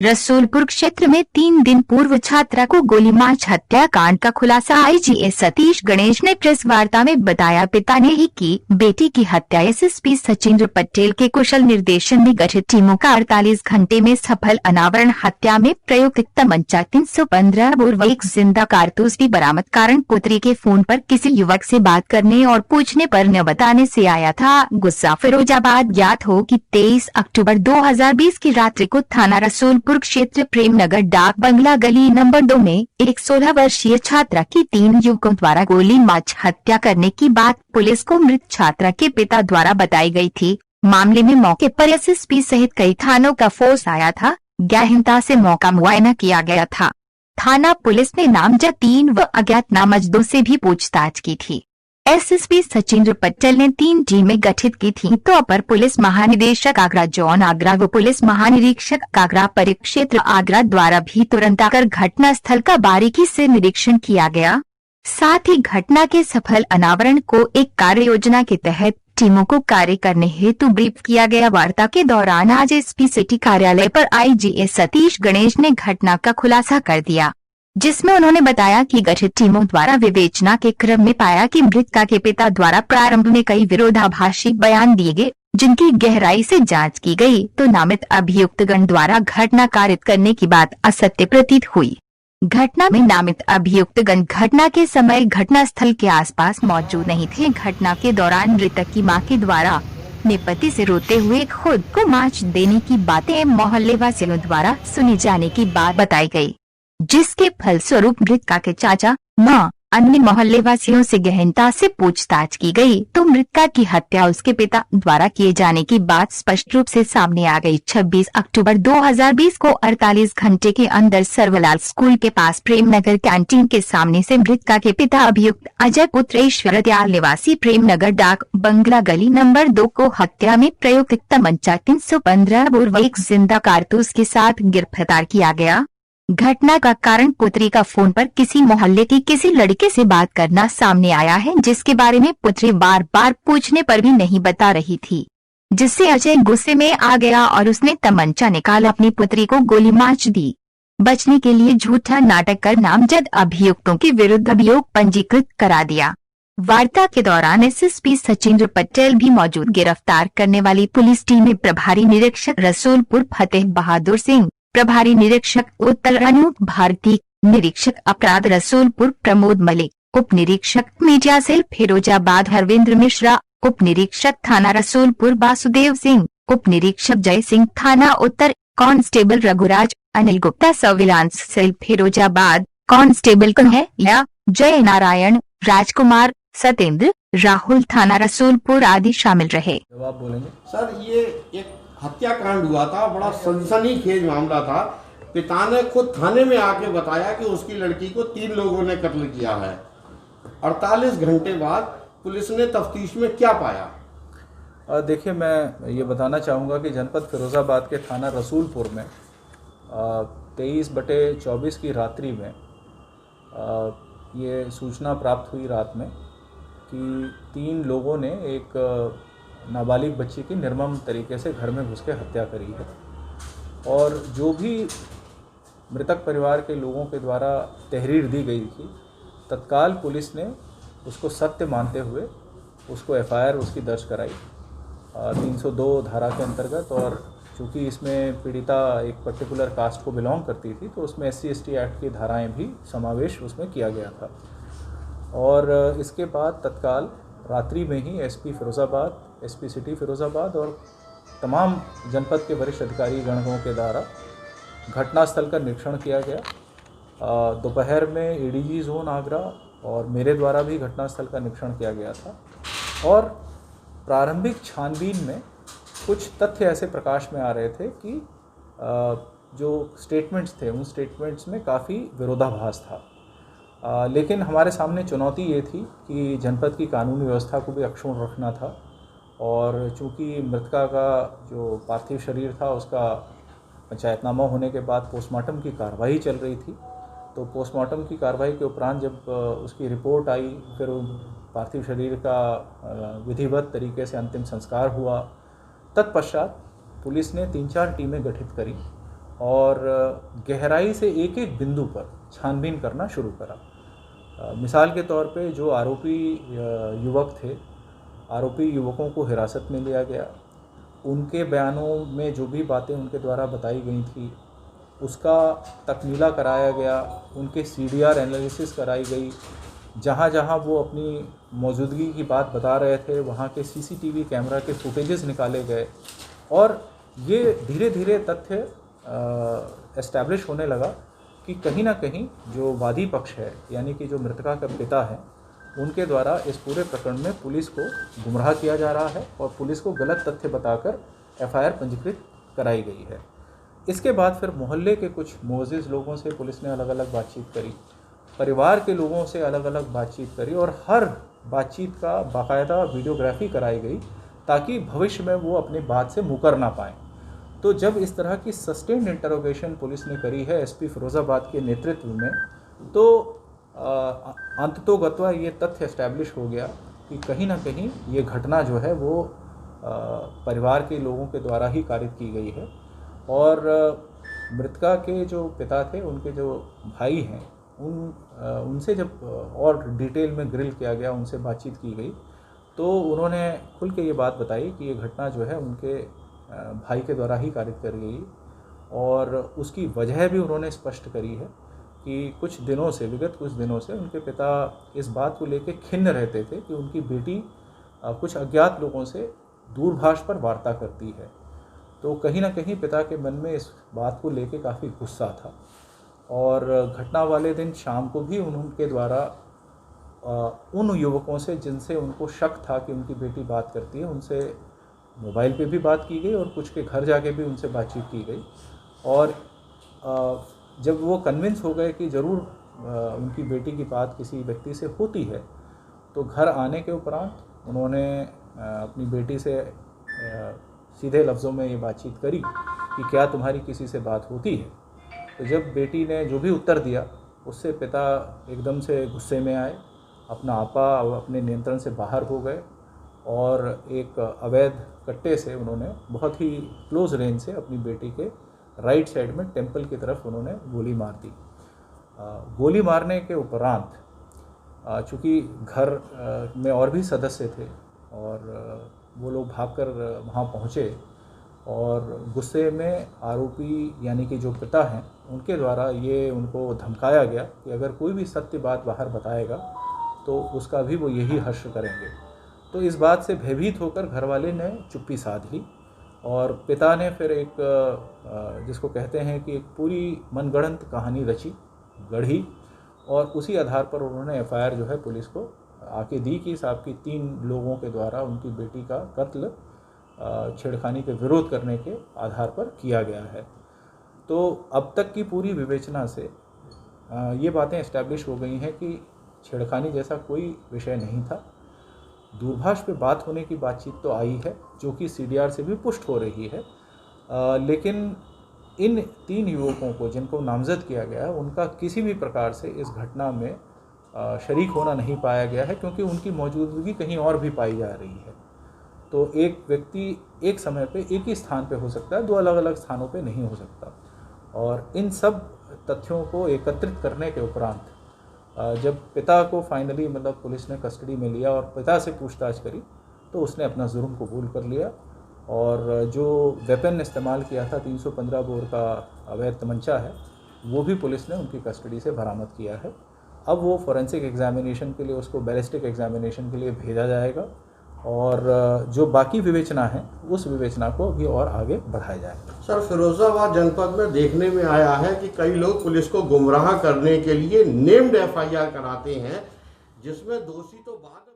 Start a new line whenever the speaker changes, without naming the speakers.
रसूलपुर क्षेत्र में 3 दिन पूर्व छात्रा को गोली मार हत्याकांड का खुलासा आईजी सतीश गणेश ने प्रेस वार्ता में बताया। पिता ने ही की बेटी की हत्या। एसएसपी सचिंद्र पटेल के कुशल निर्देशन में गठित टीमों का 48 घंटे में सफल अनावरण। हत्या में प्रयुक्त तमंचा 315 बोर व एक जिंदा कारतूस भी बरामद। कारण पुत्री के फोन पर किसी युवक से बात करने और पूछने पर न बताने से आया था गुस्सा। फिरोजाबाद ज्ञात हो कि 23 अक्टूबर 2020 की रात्रि को थाना रसूलपुर क्षेत्र प्रेमनगर डाक बंगला गली नंबर 2 में एक 16 वर्षीय छात्रा की 3 युवकों द्वारा गोली मार हत्या करने की बात पुलिस को मृत छात्रा के पिता द्वारा बताई गई थी। मामले में मौके पर एसएसपी सहित कई थानों का फोर्स आया था। गहनता से मौका मुआयना किया गया था। थाना पुलिस ने नामजद 3 व अज्ञात नामजदों से भी पूछताछ की थी। एसएसपी सचिंद्र पटेल ने 3 टीमें गठित की थी तो अपर पुलिस महानिदेशक आगरा जोन आगरा व पुलिस महानिरीक्षक आगरा परिक्षेत्र आगरा द्वारा भी तुरंत आकर घटना स्थल का बारीकी से निरीक्षण किया गया। साथ ही घटना के सफल अनावरण को एक कार्य योजना के तहत टीमों को कार्य करने हेतु ब्रीफ किया गया। वार्ता के दौरान आज एसपी सिटी कार्यालय पर आईजी सतीश गणेश ने घटना का खुलासा कर दिया, जिसमें उन्होंने बताया कि गठित टीमों द्वारा विवेचना के क्रम में पाया कि मृतका के पिता द्वारा प्रारंभ में कई विरोधाभासी बयान दिए गए, जिनकी गहराई से जांच की गई तो नामित अभियुक्तगण द्वारा घटना कारित करने की बात असत्य प्रतीत हुई। घटना में नामित अभियुक्तगण घटना के समय घटना स्थल के आसपास मौजूद नहीं थे। घटना के दौरान मृतक की मां के द्वारा अपने पति से रोते हुए खुद को मार देने की बातें मोहल्ले वासियों द्वारा सुनी जाने की बात बताई गई, जिसके फलस्वरूप मृतका के चाचा, मां, अन्य मोहल्ले वासियों से गहनता से पूछताछ की गई तो मृतका की हत्या उसके पिता द्वारा किए जाने की बात स्पष्ट रूप से सामने आ गई। 26 अक्टूबर 2020 को 48 घंटे के अंदर सर्वलाल स्कूल के पास प्रेमनगर कैंटीन के सामने से मृतका के पिता अभियुक्त अजय पुत्र ईश्वर दयाल निवासी प्रेमनगर डाक बंगला गली नंबर 2 को हत्या में प्रयुक्त तमंचा 315 बोर व एक जिंदा कारतूस के साथ गिरफ्तार किया गया। घटना का कारण पुत्री का फोन पर किसी मोहल्ले की किसी लड़के से बात करना सामने आया है, जिसके बारे में पुत्री बार बार पूछने पर भी नहीं बता रही थी, जिससे अजय गुस्से में आ गया और उसने तमंचा निकाल अपनी पुत्री को गोली मार दी। बचने के लिए झूठा नाटक कर नामजद अभियुक्तों के विरुद्ध अभियोग पंजीकृत करा दिया। वार्ता के दौरान एसएसपी सचिंद्र पटेल भी मौजूद। गिरफ्तार करने वाली पुलिस टीम में प्रभारी निरीक्षक रसूलपुर फतेह बहादुर सिंह, प्रभारी निरीक्षक उत्तर अनूप भारती, निरीक्षक अपराध रसूलपुर प्रमोद मलिक, उप निरीक्षक मीडिया सेल फिरोजाबाद हरविंद्र मिश्रा, उप निरीक्षक थाना रसूलपुर वासुदेव सिंह, उप निरीक्षक जय सिंह थाना उत्तर, constable Raghuraj, Anil Gupta surveillance cell Firozabad, constable Kanhaiya, Jai Narayan, राजकुमार, सतेंद्र, राहुल थाना रसूलपुर आदि शामिल रहे।
जवाब बोलेंगे सर। ये एक हत्याकांड हुआ था, बड़ा सनसनीखेज मामला था। पिता ने खुद थाने में आके बताया कि उसकी लड़की को 3 लोगों ने कत्ल किया है। 48 घंटे बाद पुलिस ने तफ्तीश में क्या पाया?
देखिए, मैं ये बताना चाहूँगा कि जनपद फिरोज़ाबाद के थाना रसूलपुर में 23/24 की रात्रि में ये सूचना प्राप्त हुई रात में कि 3 लोगों ने एक नाबालिग बच्ची की निर्मम तरीके से घर में घुस के हत्या करी है। और जो भी मृतक परिवार के लोगों के द्वारा तहरीर दी गई थी, तत्काल पुलिस ने उसको सत्य मानते हुए उसको एफआईआर उसकी दर्ज कराई 302 धारा के अंतर्गत। और चूँकि इसमें पीड़िता एक पर्टिकुलर कास्ट को बिलोंग करती थी तो उसमें SC/ST एक्ट की धाराएं भी समावेश उसमें किया गया था। और इसके बाद तत्काल रात्रि में ही SP Firozabad, SP city Firozabad और तमाम जनपद के वरिष्ठ अधिकारी गणों के द्वारा घटनास्थल का निरीक्षण किया गया। दोपहर में एडीजी जोन आगरा और मेरे द्वारा भी घटनास्थल का निरीक्षण किया गया था। और प्रारंभिक छानबीन में कुछ तथ्य ऐसे प्रकाश में आ रहे थे कि जो स्टेटमेंट्स थे उन स्टेटमेंट्स में काफ़ी विरोधाभास था। लेकिन हमारे सामने चुनौती ये थी कि जनपद की कानूनी व्यवस्था को भी अक्षुण्ण रखना था। और चूँकि मृतका का जो पार्थिव शरीर था उसका पंचायतनामा होने के बाद पोस्टमार्टम की कार्रवाई चल रही थी, तो पोस्टमार्टम की कार्रवाई के उपरांत जब उसकी रिपोर्ट आई, फिर पार्थिव शरीर का विधिवत तरीके से अंतिम संस्कार हुआ। तत्पश्चात पुलिस ने 3-4 टीमें गठित करी और गहराई से एक एक बिंदु पर छानबीन करना शुरू करा। मिसाल के तौर पे जो आरोपी युवक थे, आरोपी युवकों को हिरासत में लिया गया, उनके बयानों में जो भी बातें उनके द्वारा बताई गई थी उसका तकमीला कराया गया, उनके CDR एनालिसिस कराई गई, जहाँ जहाँ वो अपनी मौजूदगी की बात बता रहे थे वहाँ के CCTV कैमरा के फुटेजेस निकाले गए और ये धीरे धीरे तथ्य एस्टैब्लिश होने लगा कि कहीं ना कहीं जो वादी पक्ष है यानी कि जो मृतका का पिता है उनके द्वारा इस पूरे प्रकरण में पुलिस को गुमराह किया जा रहा है और पुलिस को गलत तथ्य बताकर FIR पंजीकृत कराई गई है। इसके बाद फिर मोहल्ले के कुछ मोअज़्ज़िज़ लोगों से पुलिस ने अलग अलग बातचीत करी, परिवार के लोगों से अलग अलग बातचीत करी और हर बातचीत का बाकायदा वीडियोग्राफी कराई गई ताकि भविष्य में वो अपनी बात से मुकर ना पाएँ। तो जब इस तरह की सस्टेन्ड इंटरोगेशन पुलिस ने करी है SP फिरोज़ाबाद के नेतृत्व में, तो अंततोगत्वा ये तथ्य एस्टैब्लिश हो गया कि कहीं ना कहीं ये घटना जो है वो परिवार के लोगों के द्वारा ही कारित की गई है। और मृतका के जो पिता थे, उनके जो भाई हैं, उनसे जब और डिटेल में ग्रिल किया गया, उनसे बातचीत की गई, तो उन्होंने खुल के ये बात बताई कि ये घटना जो है उनके भाई के द्वारा ही कारित कर गई और उसकी वजह भी उन्होंने स्पष्ट करी है कि विगत कुछ दिनों से उनके पिता इस बात को लेकर खिन्न रहते थे कि उनकी बेटी कुछ अज्ञात लोगों से दूरभाष पर वार्ता करती है। तो कहीं ना कहीं पिता के मन में इस बात को लेकर काफ़ी गुस्सा था और घटना वाले दिन शाम को भी उनके द्वारा उन युवकों से जिनसे उनको शक था कि उनकी बेटी बात करती है, उनसे मोबाइल पे भी बात की गई और कुछ के घर जाके भी उनसे बातचीत की गई। और जब वो कन्विंस हो गए कि ज़रूर उनकी बेटी की बात किसी व्यक्ति से होती है, तो घर आने के उपरांत उन्होंने अपनी बेटी से सीधे लफ्ज़ों में ये बातचीत करी कि क्या तुम्हारी किसी से बात होती है। तो जब बेटी ने जो भी उत्तर दिया उससे पिता एकदम से गुस्से में आए, अपना आपा अपने नियंत्रण से बाहर हो गए और एक अवैध कट्टे से उन्होंने बहुत ही क्लोज रेंज से अपनी बेटी के राइट साइड में टेम्पल की तरफ उन्होंने गोली मार दी। गोली मारने के उपरांत चूँकि घर में और भी सदस्य थे और वो लोग भागकर वहाँ पहुँचे और गुस्से में आरोपी यानी कि जो पिता हैं उनके द्वारा ये उनको धमकाया गया कि अगर कोई भी सत्य बात बाहर बताएगा तो उसका भी वो यही हर्ष करेंगे। तो इस बात से भयभीत होकर घरवाले ने चुप्पी साध ली और पिता ने फिर एक जिसको कहते हैं कि एक पूरी मनगढ़ंत कहानी गढ़ी और उसी आधार पर उन्होंने FIR जो है पुलिस को आके दी कि साहब की 3 लोगों के द्वारा उनकी बेटी का कत्ल छेड़खानी के विरोध करने के आधार पर किया गया है। तो अब तक की पूरी विवेचना से ये बातें इस्टेब्लिश हो गई हैं कि छेड़खानी जैसा कोई विषय नहीं था। दूरभाष पे बात होने की बातचीत तो आई है जो कि CDR से भी पुष्ट हो रही है, लेकिन इन 3 युवकों को जिनको नामजद किया गया है उनका किसी भी प्रकार से इस घटना में शरीक होना नहीं पाया गया है क्योंकि उनकी मौजूदगी कहीं और भी पाई जा रही है। तो एक व्यक्ति एक समय पे एक ही स्थान पे हो सकता है, 2 अलग अलग स्थानों पे नहीं हो सकता। और इन सब तथ्यों को एकत्रित करने के उपरांत जब पिता को फाइनली मतलब पुलिस ने कस्टडी में लिया और पिता से पूछताछ करी तो उसने अपना जुर्म कबूल कर लिया और जो वेपन इस्तेमाल किया था 315 बोर का अवैध तमंचा है वो भी पुलिस ने उनकी कस्टडी से बरामद किया है। अब वो फोरेंसिक एग्जामिनेशन के लिए उसको बैलिस्टिक एग्जामिनेशन के लिए भेजा जाएगा और जो बाकी विवेचना है उस विवेचना को भी और आगे बढ़ाया जाएगा।
सर, फिरोजाबाद जनपद में देखने में आया है कि कई लोग पुलिस को गुमराह करने के लिए नेम्ड FIR कराते हैं जिसमें दोषी तो बाद